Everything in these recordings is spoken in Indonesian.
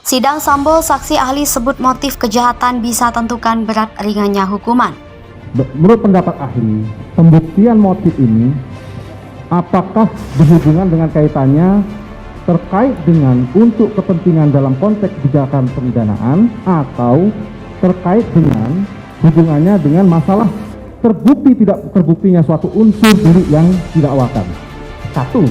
Sidang Sambo, saksi ahli sebut motif kejahatan bisa tentukan berat ringannya hukuman. Menurut pendapat ahli, pembuktian motif ini apakah berhubungan dengan kaitannya terkait dengan untuk kepentingan dalam konteks kebijakan pemidanaan atau terkait dengan hubungannya dengan masalah terbukti tidak terbuktinya suatu unsur diri yang didakwakan. Satu,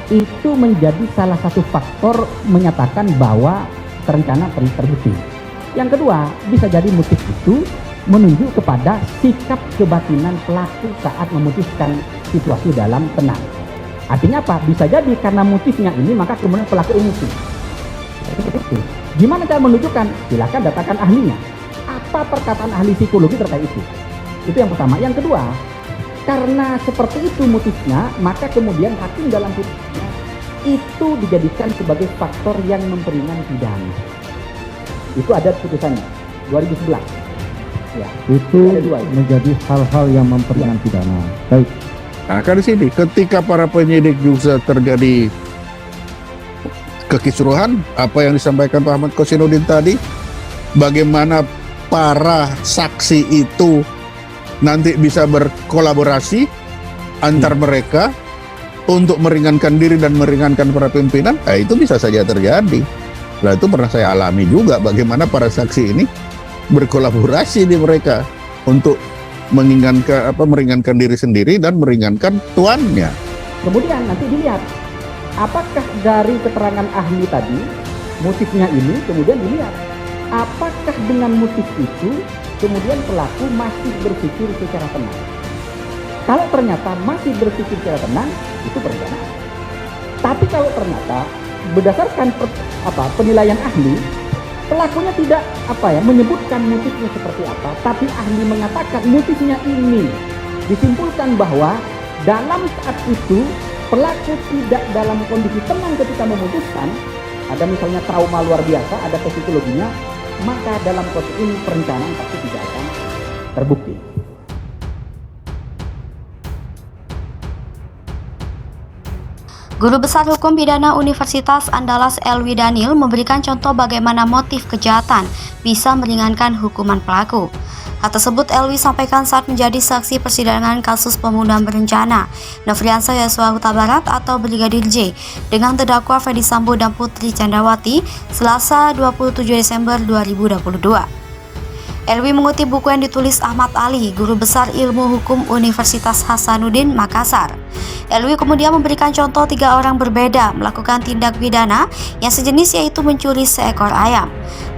itu menjadi salah satu faktor menyatakan bahwa terencana terbukti. Yang kedua, bisa jadi motif itu menunjuk kepada sikap kebatinan pelaku saat memutuskan situasi dalam tenang. Artinya apa? Bisa jadi karena motifnya ini maka kemudian pelaku emosi. Gimana cara menunjukkan? Silakan datangkan ahlinya. Apa perkataan ahli psikologi terkait itu? Itu yang pertama. Yang kedua, karena seperti itu motifnya, maka kemudian hakim dalam putusannya itu dijadikan sebagai faktor yang memperingan pidana. Itu ada putusannya 2011. Ya, itu menjadi hal-hal yang memperingan pidana. Baik. Nah, kan di sini ketika para penyidik juga terjadi kekisruhan, apa yang disampaikan Pak Ahmad Kosinudin tadi, bagaimana para saksi itu nanti bisa berkolaborasi antar mereka untuk meringankan diri dan meringankan para pimpinan, itu bisa saja terjadi. Nah, itu pernah saya alami juga, bagaimana para saksi ini berkolaborasi di mereka untuk meringankan diri sendiri dan meringankan tuannya. Kemudian nanti dilihat apakah dari keterangan ahli tadi motifnya ini, kemudian dilihat apakah dengan motif itu kemudian pelaku masih berpikir secara tenang. Kalau ternyata masih berpikir secara tenang, itu perencanaan. Tapi kalau ternyata berdasarkan penilaian ahli, pelakunya tidak menyebutkan motifnya seperti apa, tapi ahli mengatakan motifnya ini, disimpulkan bahwa dalam saat itu pelaku tidak dalam kondisi tenang ketika memutuskan, ada misalnya trauma luar biasa, ada psikologinya, maka dalam konteks ini perencanaan pasti tidak akan terbukti. Guru Besar Hukum Pidana Universitas Andalas Elwi Daniel memberikan contoh bagaimana motif kejahatan bisa meringankan hukuman pelaku. Hal tersebut Elwi sampaikan saat menjadi saksi persidangan kasus pembunuhan berencana Nofriansah Yosua Huta Barat atau Brigadir J dengan terdakwa Ferdy Sambo dan Putri Candrawati Selasa 27 Desember 2022. Elwi mengutip buku yang ditulis Ahmad Ali, Guru Besar Ilmu Hukum Universitas Hasanuddin, Makassar. Elwi kemudian memberikan contoh 3 orang berbeda melakukan tindak pidana yang sejenis, yaitu mencuri seekor ayam.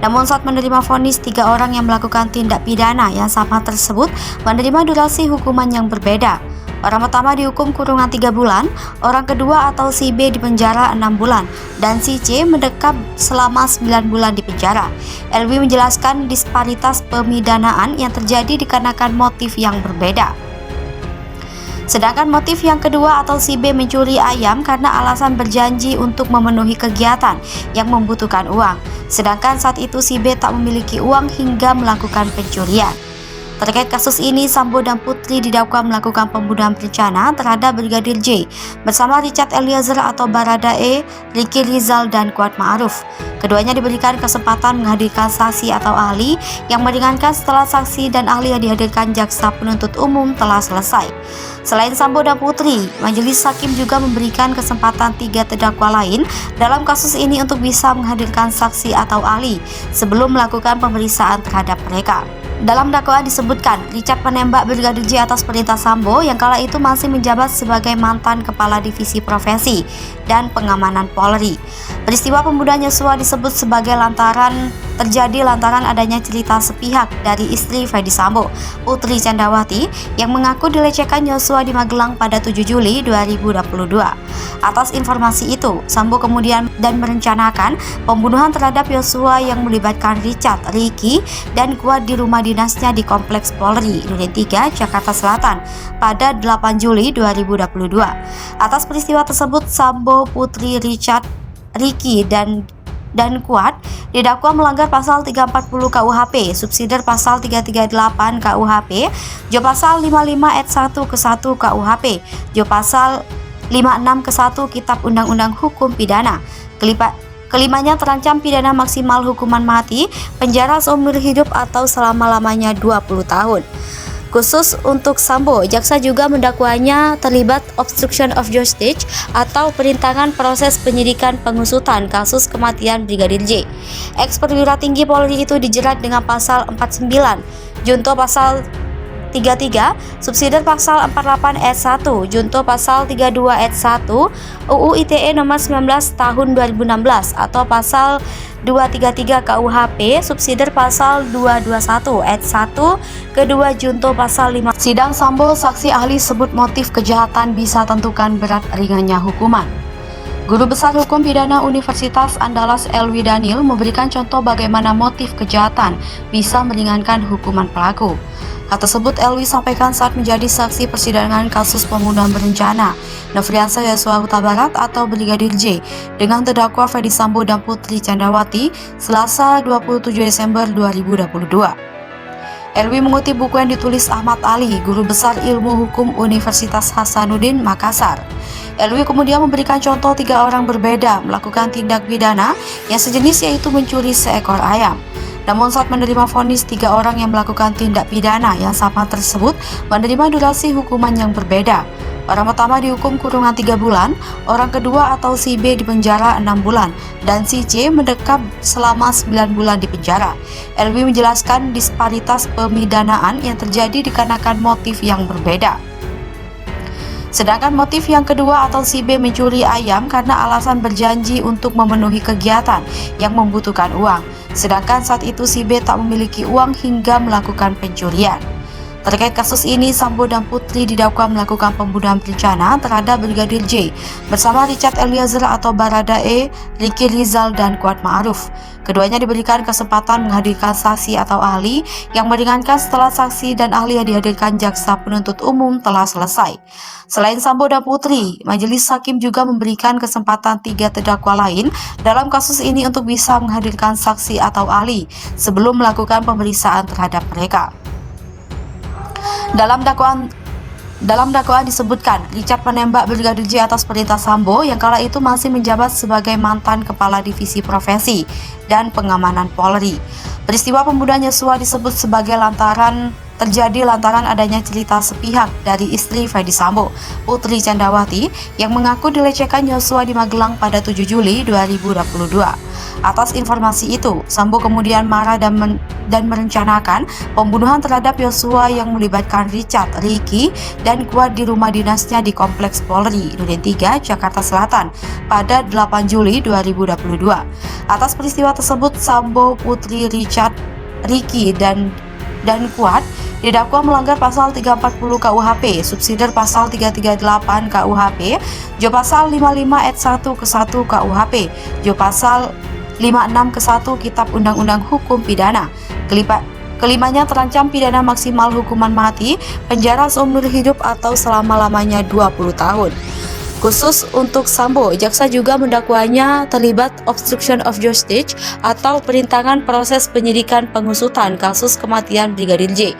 Namun saat menerima vonis, 3 orang yang melakukan tindak pidana yang sama tersebut menerima durasi hukuman yang berbeda. Orang pertama dihukum kurungan 3 bulan, orang kedua atau si B dipenjara 6 bulan, dan si C mendekam selama 9 bulan di penjara. Elwi menjelaskan disparitas pemidanaan yang terjadi dikarenakan motif yang berbeda. Sedangkan motif yang kedua atau si B mencuri ayam karena alasan berjanji untuk memenuhi kegiatan yang membutuhkan uang. Sedangkan saat itu si B tak memiliki uang hingga melakukan pencurian. Terkait kasus ini, Sambo dan Putri didakwa melakukan pembunuhan berencana terhadap Brigadir J bersama Richard Eliezer atau Baradae, Ricky Rizal, dan Kuat Ma'ruf. Keduanya diberikan kesempatan menghadirkan saksi atau ahli yang meringankan setelah saksi dan ahli yang dihadirkan jaksa penuntut umum telah selesai. Selain Sambo dan Putri, majelis hakim juga memberikan kesempatan 3 terdakwa lain dalam kasus ini untuk bisa menghadirkan saksi atau ahli sebelum melakukan pemeriksaan terhadap mereka. Dalam dakwaan disebutkan, Richard menembak Brigadir J atas perintah Sambo yang kala itu masih menjabat sebagai mantan Kepala Divisi Profesi dan Pengamanan Polri. Peristiwa pembunuhan Yosua disebut sebagai terjadi lantaran adanya cerita sepihak dari istri Ferdy Sambo, Putri Candrawati, yang mengaku dilecehkan Yosua di Magelang pada 7 Juli 2022. Atas informasi itu, Sambo kemudian merencanakan pembunuhan terhadap Yosua yang melibatkan Richard, Ricky, dan Kuat di rumah dinasnya di Kompleks Polri, Duren 3, Jakarta Selatan pada 8 Juli 2022. Atas peristiwa tersebut, Sambo, Putri, Richard, Ricky, dan Kuat didakwa melanggar pasal 340 KUHP, subsidiar pasal 338 KUHP, Jo pasal 55 ayat 1 ke 1 KUHP, Jo pasal 56 ke 1 Kitab Undang-Undang Hukum Pidana, Kelimanya terancam pidana maksimal hukuman mati, penjara seumur hidup atau selama-lamanya 20 tahun. Khusus untuk Sambo, jaksa juga mendakwanya terlibat obstruction of justice atau perintangan proses penyidikan pengusutan kasus kematian Brigadir J. Ex-perwira tinggi Polri itu dijerat dengan pasal 49, junto pasal 33, subsidiar pasal 48 ayat 1, junto pasal 32 ayat 1, UU ITE nomor 19 tahun 2016 atau pasal 233 KUHP, subsidiar pasal 221 ayat 1, kedua junto pasal 5. Sidang Sambo, saksi ahli sebut motif kejahatan bisa tentukan berat ringannya hukuman. Guru Besar Hukum Pidana Universitas Andalas Elwi Daniel memberikan contoh bagaimana motif kejahatan bisa meringankan hukuman pelaku. Hal tersebut Elwi sampaikan saat menjadi saksi persidangan kasus pembunuhan berencana Nofriansah Yosua Huta Barat atau Brigadir J dengan terdakwa Ferdy Sambo dan Putri Candrawati Selasa 27 Desember 2022. Elwi mengutip buku yang ditulis Ahmad Ali, Guru Besar Ilmu Hukum Universitas Hasanuddin, Makassar. Elwi kemudian memberikan contoh 3 orang berbeda melakukan tindak pidana yang sejenis, yaitu mencuri seekor ayam. Namun saat menerima vonis, 3 orang yang melakukan tindak pidana yang sama tersebut menerima durasi hukuman yang berbeda. Orang pertama dihukum kurungan 3 bulan, orang kedua atau si B dipenjara 6 bulan, dan si C mendekam selama 9 bulan di penjara. Elwi menjelaskan disparitas pemidanaan yang terjadi dikarenakan motif yang berbeda. Sedangkan motif yang kedua atau si B mencuri ayam karena alasan berjanji untuk memenuhi kegiatan yang membutuhkan uang. Sedangkan saat itu si B tak memiliki uang hingga melakukan pencurian. Terkait kasus ini, Sambo dan Putri didakwa melakukan pembunuhan berencana terhadap Brigadir J bersama Richard Eliezer atau Baradae, Ricky Rizal, dan Kuat Ma'ruf. Keduanya diberikan kesempatan menghadirkan saksi atau ahli yang meringankan setelah saksi dan ahli yang dihadirkan jaksa penuntut umum telah selesai. Selain Sambo dan Putri, majelis hakim juga memberikan kesempatan 3 terdakwa lain dalam kasus ini untuk bisa menghadirkan saksi atau ahli sebelum melakukan pemeriksaan terhadap mereka. Dalam dakwaan disebutkan, Richard menembak Brigadir J atas perintah Sambo yang kala itu masih menjabat sebagai mantan Kepala Divisi Profesi dan Pengamanan Polri. Peristiwa pembunuhan Yosua disebut sebagai terjadi lantaran adanya cerita sepihak dari istri Ferdy Sambo, Putri Candrawati, yang mengaku dilecehkan Yosua di Magelang pada 7 Juli 2022. Atas informasi itu, Sambo kemudian marah dan merencanakan pembunuhan terhadap Yosua yang melibatkan Richard, Ricky, dan Kuat di rumah dinasnya di Kompleks Polri, Duren 3, Jakarta Selatan pada 8 Juli 2022. Atas peristiwa tersebut, Sambo, Putri, Richard, Ricky, dan Kuat didakwa melanggar pasal 340 KUHP, subsidiar pasal 338 KUHP, jo pasal 55 ayat 1 ke 1 KUHP, jo pasal 56 ke 1 Kitab Undang-Undang Hukum Pidana. Kelimanya terancam pidana maksimal hukuman mati, penjara seumur hidup atau selama-lamanya 20 tahun. Khusus untuk Sambo, jaksa juga mendakwanya terlibat obstruction of justice atau perintangan proses penyidikan pengusutan kasus kematian Brigadir J.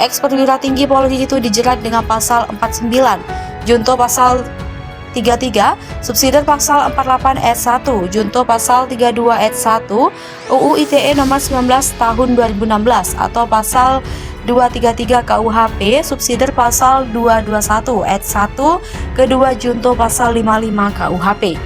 Ex-perwira tinggi Polri itu dijerat dengan pasal 49, junto pasal 33, subsidiar pasal 48 ayat 1, junto pasal 32 ayat 1, UU ITE nomor 19 tahun 2016 atau pasal 233 KUHP, subsidiar pasal 221 ayat 1, kedua junto pasal 55 KUHP.